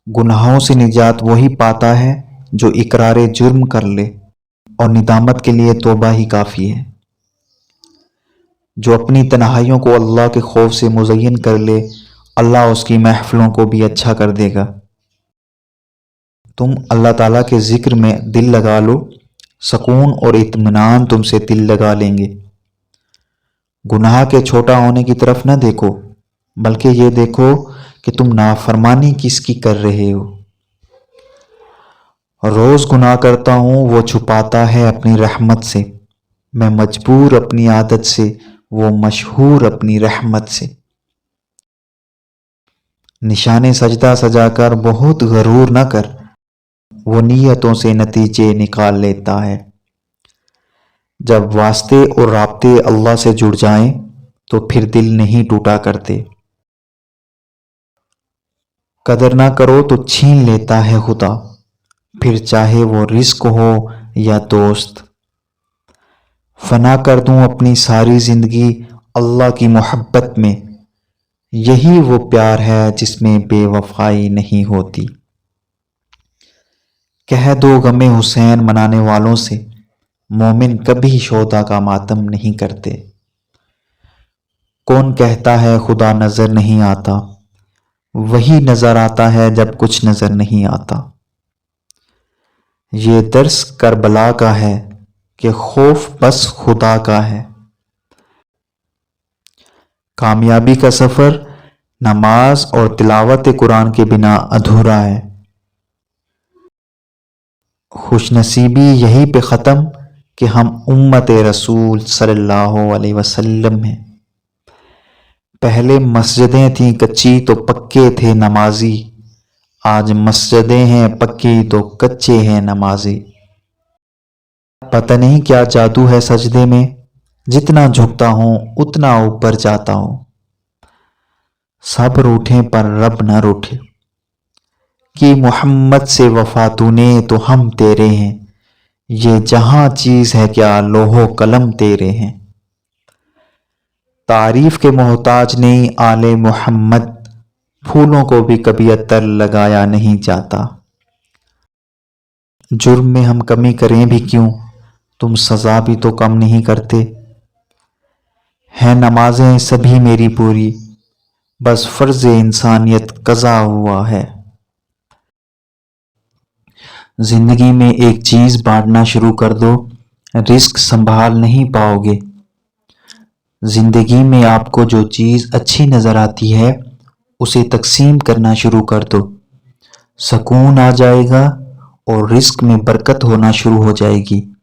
گناہوں سے نجات وہی پاتا ہے جو اقرار جرم کر لے اور ندامت کے لیے توبہ ہی کافی ہے۔ جو اپنی تنہائیوں کو اللہ کے خوف سے مزین کر لے، اللہ اس کی محفلوں کو بھی اچھا کر دے گا۔ تم اللہ تعالیٰ کے ذکر میں دل لگا لو، سکون اور اطمینان تم سے دل لگا لیں گے۔ گناہ کے چھوٹا ہونے کی طرف نہ دیکھو، بلکہ یہ دیکھو کہ تم نافرمانی کس کی کر رہے ہو۔ روز گناہ کرتا ہوں، وہ چھپاتا ہے اپنی رحمت سے، میں مجبور اپنی عادت سے، وہ مشہور اپنی رحمت سے۔ نشان سجدہ سجا کر بہت غرور نہ کر، وہ نیتوں سے نتیجے نکال لیتا ہے۔ جب واسطے اور رابطے اللہ سے جڑ جائیں تو پھر دل نہیں ٹوٹا کرتے۔ قدر نہ کرو تو چھین لیتا ہے خدا، پھر چاہے وہ رزق ہو یا دوست۔ فنا کر دوں اپنی ساری زندگی اللہ کی محبت میں، یہی وہ پیار ہے جس میں بے وفائی نہیں ہوتی۔ کہہ دو غم حسین منانے والوں سے، مومن کبھی شہداء کا ماتم نہیں کرتے۔ کون کہتا ہے خدا نظر نہیں آتا، وہی نظر آتا ہے جب کچھ نظر نہیں آتا۔ یہ درس کربلا کا ہے کہ خوف بس خدا کا ہے۔ کامیابی کا سفر نماز اور تلاوت قرآن کے بنا ادھورا ہے۔ خوش نصیبی یہی پہ ختم کہ ہم امت رسول صلی اللہ علیہ وسلم ہیں۔ پہلے مسجدیں تھیں کچی تو پکے تھے نمازی، آج مسجدیں ہیں پکی تو کچے ہیں نمازی۔ پتہ نہیں کیا جادو ہے سجدے میں، جتنا جھکتا ہوں اتنا اوپر جاتا ہوں۔ سب روٹھیں پر رب نہ روٹھے، کہ محمد سے وفا تو نے تو ہم تیرے ہیں، یہ جہاں چیز ہے کیا لوح و قلم تیرے ہیں۔ تعریف کے محتاج نہیں آل محمد، پھولوں کو بھی کبھی عطر لگایا نہیں جاتا۔ جرم میں ہم کمی کریں بھی کیوں، تم سزا بھی تو کم نہیں کرتے۔ ہیں نمازیں سبھی میری پوری، بس فرض انسانیت قضا ہوا ہے۔ زندگی میں ایک چیز بانٹنا شروع کر دو، رزق سنبھال نہیں پاؤ گے۔ زندگی میں آپ کو جو چیز اچھی نظر آتی ہے اسے تقسیم کرنا شروع کر دو، سکون آ جائے گا اور رزق میں برکت ہونا شروع ہو جائے گی۔